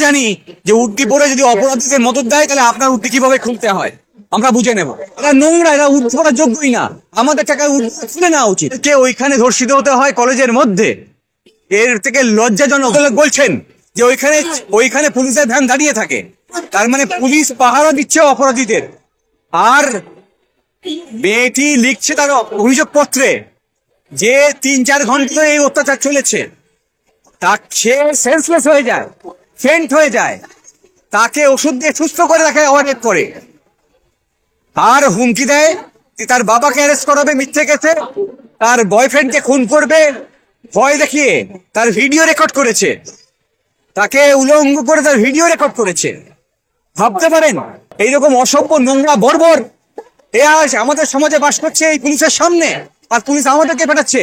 জানি যে উর্দি পরে যদি অপরাধীদের মদত দেয় তাহলে আপনার উর্দি কিভাবে খুলতে হয় আমরা বুঝে নেব। এরা নোংরা, এরা উর্দি পড়ার যোগ্যই না, আমাদের টাকায় উর্দি খুলে নেওয়া উচিত। কে ওইখানে ধর্ষিত হতে হয় কলেজের মধ্যে, এর থেকে লজ্জাজনক। বলছেন যে ওইখানে পুলিশের ভ্যান দাঁড়িয়ে থাকে, তার মানে পুলিশ পাহারা দিচ্ছে অপরাধীদের। আর মেয়েটি লিখছে তার অভিযোগ পত্রে যে 3-4 ঘন্টা ধরে এই অত্যাচার চলেছে, সে সেন্সলেস হয়ে যায়, ফেন্ট হয়ে যায়, তাকে ওষুধ দিয়ে সুস্থ করে রাখে, অনেক করে। আর হুমকি দেয় যে তার বাবাকে অ্যারেস্ট করাবে মিথ্যে কেসে, তার বয়ফ্রেন্ডকে খুন করবে, ভয় দেখিয়ে তার ভিডিও রেকর্ড করেছে, তাকে উলঙ্গ করে তার ভিডিও রেকর্ড করেছে। ভাবতে পারেন এইরকম অসভ্য নোংরা বর্বর এ আজ আমাদের সমাজে বাস করছে এই পুলিশের সামনে, আর পুলিশ আমাদেরকে পাঠাচ্ছে।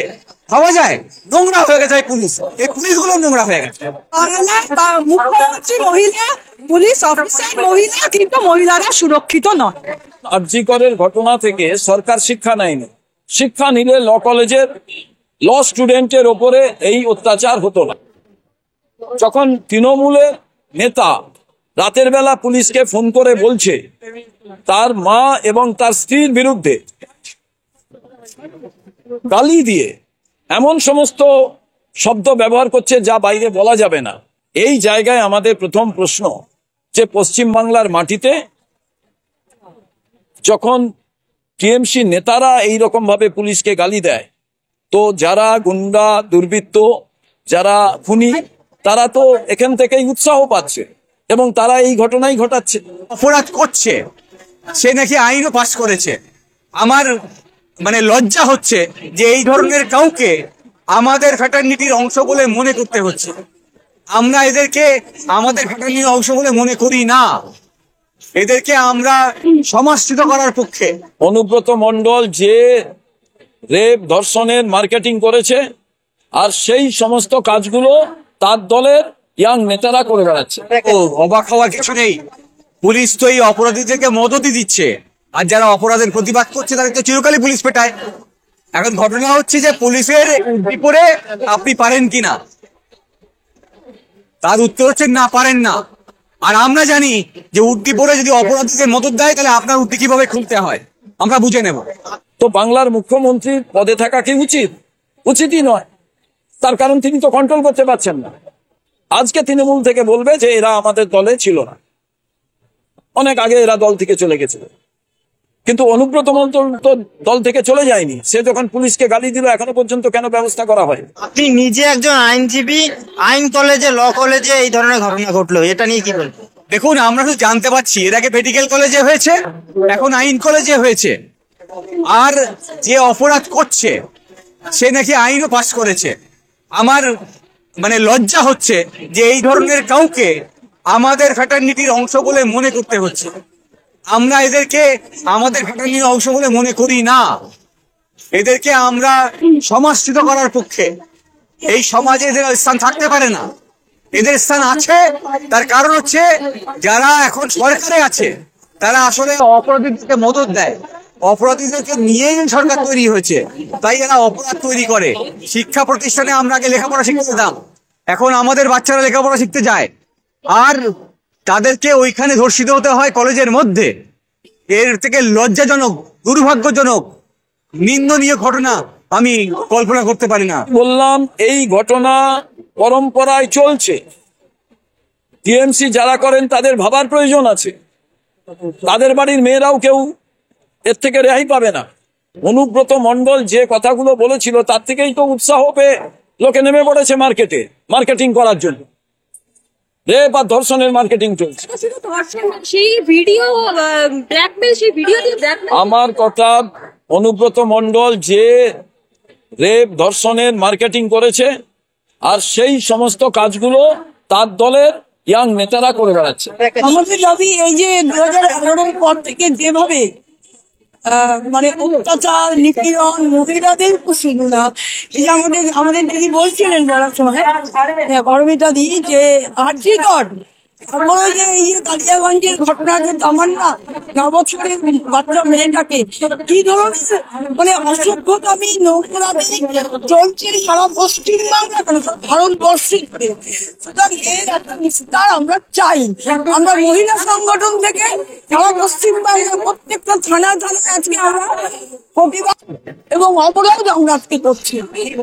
ভাবা যায়? নোংরা হয়ে গেছে এই পুলিশ, এই পুলিশগুলো নোংরা হয়ে গেছে। মুখ্যমন্ত্রী মহিলা, পুলিশ অফিসার মহিলা, কিন্তু মহিলারা সুরক্ষিত নয়। আরজি করের ঘটনা থেকে সরকার শিক্ষা নেয়নি। শিক্ষা নিলে ল কলেজের ল স্টুডেন্টের ওপরে এই অত্যাচার হতো না। যখন তৃণমূলের নেতা রাতের বেলা পুলিশকে ফোন করে বলছে তার মা এবং তার স্ত্রীর বিরুদ্ধে গালি দিয়ে এমন সমস্ত শব্দ ব্যবহার করছে যা বাইরে বলা যাবে না, এই জায়গায় আমাদের প্রথম প্রশ্ন যে পশ্চিমবাংলার মাটিতে যখন টিএমসি নেতারা এইরকম ভাবে পুলিশকে গালি দেয়, তো যারা গুন্ডা দুর্বৃত্ত, যারা খুনি, তারা তো এখান থেকেই উৎসাহ পাচ্ছে এবং তারা এই ঘটনাই ঘটাচ্ছে। অপরাধ করছে, সে নাকি আইনও পাস করেছে। আমার মানে লজ্জা হচ্ছে যে এই ধরনের কাউকে আমাদের ফ্যাটার্নিটির অংশ বলে মনে করতে হচ্ছে। আমরা এদেরকে আমাদের ফ্যাটার্নিটির অংশ বলে মনে করি না, এদেরকে আমরা সমাজচ্যুত করার পক্ষে। অনুব্রত মণ্ডল যে রেপ ধর্ষণের মার্কেটিং করেছে, আর সেই সমস্ত কাজগুলো তার দলের ইয়াং নেতারা করে বেড়াচ্ছে। অবাক হওয়ার কিছু নেই, পুলিশ তো এই অপরাধীদেরকে মদতই দিচ্ছে, আর যারা অপরাধের প্রতিবাদ করছে তাদের তো চিরকালই পুলিশ পেটায়। এখন ঘটনা হচ্ছে যে পুলিশের বিপরে আপনি পারেন কিনা, তার উত্তর হচ্ছে না, পারেন না। আর আমরা জানি যে উর্দি পরে যদি অপরাধীদের মদত দেয় তাহলে আপনার উর্দি কিভাবে খুলতে হয় আমরা বুঝে নেব। তো বাংলার মুখ্যমন্ত্রীর পদে থাকা কি উচিত? উচিতই নয়, তার কারণ তিনি তো কন্ট্রোল করতে পারছেন না। আজকে তৃণমূল থেকে বলবে যে এরা আমাদের দলে ছিল না, অনেক আগে এরা দল থেকে চলে গেছে। কিন্তু অনুব্রত মণ্ডল তো দল থেকে চলে যায়নি, সে যখন পুলিশকে গালি দিল এখনো পর্যন্ত কেন ব্যবস্থা করা হয়? আপনি নিজে একজন আইনজীবী, আইন কলেজে, ল কলেজে এই ধরনের ঘটনা ঘটলো, এটা নিয়ে কি বলবেন? দেখুন, আমরা তো জানতে পারছি এর আগে মেডিকেল কলেজে হয়েছে, এখন আইন কলেজে হয়েছে। আর যে অপরাধ করছে সে নাকি আইনও পাস করেছে। আমার মানে লজ্জা হচ্ছে যে এই ধরনের কাউকে আমাদের ফ্যাটার্নিটির অংশ বলে মনে করতে হচ্ছে। আমরা এদেরকে আমাদের ফ্যাটার্নিটির অংশ বলে মনে করি না, এদেরকে আমরা সমাজচ্যুত করার পক্ষে। এই সমাজে এদের স্থান থাকতে পারে না, এদের স্থান আছে। তার কারণ হচ্ছে যারা এখন সরকারে আছে তারা আসলে অপরাধীদেরকে মদত দেয়, অপরাধীদেরকে নিয়েই সরকার তৈরি হয়েছে, তাই এরা অপরাধ তৈরি করে। শিক্ষা প্রতিষ্ঠানে আমরা আগে লেখাপড়া শিখতে যেতাম, এখন আমাদের বাচ্চারা লেখাপড়া শিখতে যায়, আর তাদেরকে ওইখানে ধর্ষিত হতে হয় কলেজের মধ্যে। এর থেকে লজ্জাজনক, দুর্ভাগ্যজনক, নিন্দনীয় ঘটনা আমি কল্পনা করতে পারি না। বললাম এই ঘটনা পরম্পরায় চলছে। টিএমসি যারা করেন তাদের ভাবার প্রয়োজন আছে, তাদের বাড়ির মেয়েরাও কেউ এর থেকে রেহাই পাবে না। অনুব্রত মণ্ডল যে কথাগুলো বলেছিল তার থেকেই তো উৎসাহ পেয়ে লোকে নেমে পড়েছে মার্কেটে, মার্কেটিং করার জন্য। রেপ আর ধর্ষণের মার্কেটিং চলছে। আমার কথা, অনুব্রত মণ্ডল যে রেপ ধর্ষণের মার্কেটিং করেছে, আর সেই সমস্ত কাজগুলো তার দলের ইয়াং নেতারা করে বেড়াচ্ছে। আমাদের দাবি এই যে 2011 পর থেকে যেভাবে মানে অত্যাচার, নিপীড়ন, মহিলাদের শুধু না, এই আমাদের দিদি বলছিলেন বলার সময়, অরবিতা দি, যে আরজি কর তারপরে যে এই যে কালিয়াগঞ্জের ঘটনা, যে তামান্না 9 বছরের বাচ্চা মেয়েটাকে কি ধরনের মানে অসভ্যতামি নোংরামি চলছে সারা পশ্চিমবাংলা, কেন ভারতবর্ষে। সুতরাং এর একটা নিস্তার আমরা চাই। আমরা মহিলা সংগঠন থেকে সারা পশ্চিমবাংলার প্রত্যেকটা থানায় আজকে আমরা প্রতিবাদ এবং অপরাধ আমরা আজকে করছি।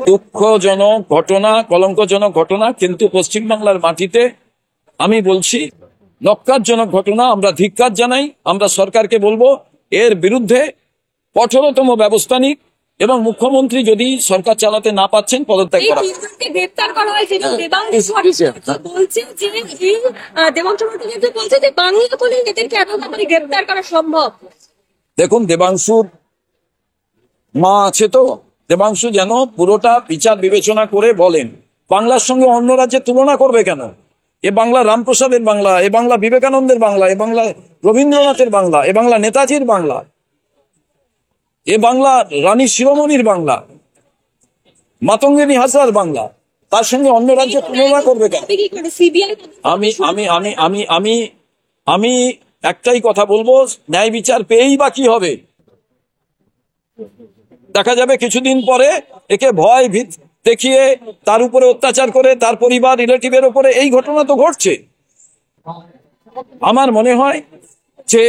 দুঃখজনক ঘটনা, কলঙ্কজনক ঘটনা, কিন্তু পশ্চিমবাংলার মাটিতে আমি বলছি নক্কারজনক ঘটনা। আমরা ধিক্কার জানাই। আমরা সরকারকে বলবো এর বিরুদ্ধে কঠোরতম ব্যবস্থা নিক এবং মুখ্যমন্ত্রী যদি সরকার চালাতে না পাচ্ছেন পদত্যাগ করা। গ্রেপ্তার করা হয়েছে দেবাংশু বলছে যে এই দেবাংশু ভট্টাচার্য বলছে যে বাংলা বলে এদেরকে এত তাড়াতাড়ি গ্রেপ্তার করা সম্ভব। দেখুন, দেবাংশুর মা আছে তো, দেবাংশু যেন পুরোটা বিচার বিবেচনা করে বলেন। বাংলার সঙ্গে অন্য রাজ্যের তুলনা করবে কেন? এ বাংলা রামপ্রসাদের বাংলা, এ বাংলা বিবেকানন্দের বাংলা, এ বাংলা রবীন্দ্রনাথের বাংলা, এ বাংলা নেতাজির বাংলা, এ বাংলা রানী শিরোমণির বাংলা, মাতঙ্গিনী হাজরার বাংলা। তার সঙ্গে অন্য রাজ্যের তুলনা করবে কেন? আমি আমি আমি আমি আমি আমি একটাই কথা বলবো, ন্যায় বিচার পেয়েই বা কি হবে? দেখা যাবে কিছুদিন পরে একে ভয় ভীত দেখিয়ে তার উপরে অত্যাচার করে তার পরিবার রিলেটিভের উপরে এই ঘটনা তো ঘটছে। আমার মনে হয় যে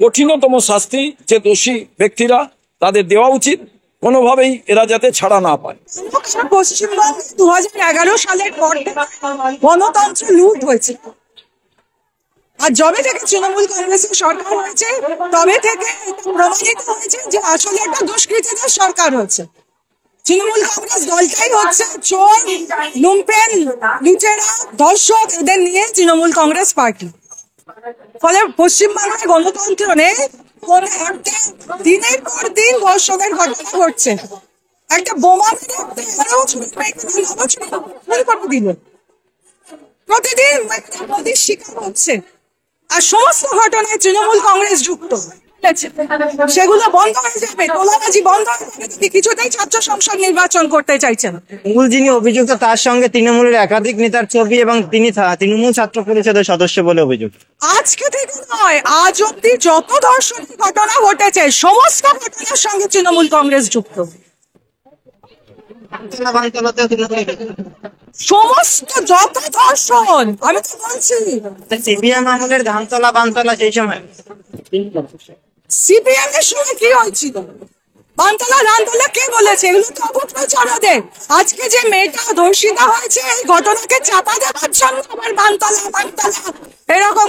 কঠিনতম শাস্তি যে দোষী ব্যক্তিরা তাদের দেওয়া উচিত, কোনোভাবেই এরা যাতে ছাড়া না পায়। পশ্চিমবঙ্গে 2011 সালের পর গণতন্ত্র লুট হয়েছে, আর যবে থেকে তৃণমূল কংগ্রেসের সরকার হয়েছে তবে থেকে প্রমাণিত হয়েছে যে আসলে একটা দুষ্কৃতীদের সরকার হচ্ছে। তৃণমূল কংগ্রেস দলটাই হচ্ছে চোর, লুম্পেন, লুটেরা, ধর্ষক, এদের নিয়ে তৃণমূল কংগ্রেস পার্টি। ফলে পশ্চিমবাংলায় গণতন্ত্র নেই। দিনের পর দিন ধর্ষণের ঘটনা ঘটছে। একটা বোমা প্রতিদিন মোদীর শিকার হচ্ছে, আর সমস্ত ঘটনায় তৃণমূল কংগ্রেস যুক্ত। সেগুলো বন্ধ হয়ে যাবে, তোলাবাজি বন্ধ হয়ে যাবে। কিছুতেই ছাত্র সংসদ নির্বাচন করতে চাইছেন। মূল যিনি অভিযুক্ত তার সঙ্গে তৃণমূলের একাধিক নেতার ছবি এবং তিনি তৃণমূল ছাত্র পরিষদের সদস্য বলে অভিযোগ। আজকে থেকে নয়, আজ অব্দি যত ধর্ষণের ঘটনা ঘটেছে সমস্ত ঘটনার সঙ্গে তৃণমূল কংগ্রেস যুক্ত। সমস্ত যত ধর্ষণ, আমি তো বলছি সিপিএম আমলের ধানতলা বানতলা সেই সময় সিপিএম এর সময় কি হয়েছিল, বানতলা রানতলা কে বলেছে? এগুলো তো অপপ্রচারদের। আজকে যে মেয়েটা ধর্ষিতা হয়েছে এই ঘটনাকে চাপা দেওয়ার জন্য আবার বানতলা বানতলা এরকম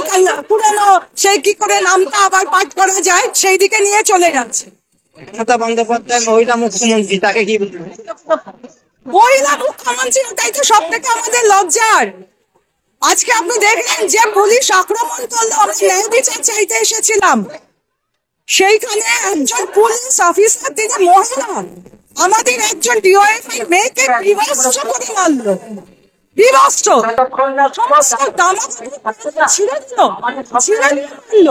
পুরানো সেই কি করে নামটা আবার পাঠ করা যায় সেই দিকে নিয়ে চলে যাচ্ছে। মমতা বন্দ্যোপাধ্যায় মহিলা মুখ্যমন্ত্রী, তাকে কি বলবেন? মহিলা মুখ্যমন্ত্রী, তাই তো সব থেকে আমাদের লজ্জার। আজকে আপনি দেখলেন যে পুলিশ আক্রমণ করলো, আমরা ন্যায় বিচার চাইতে এসেছিলাম, সেইখানে একজন পুলিশ অফিসার তিনি মহিলা, আমাদের একজন ডিওএফ মেয়েকে বিভৎস করে মারলো, বিভৎস সমস্ত দামা ছিঁড়ে দিল।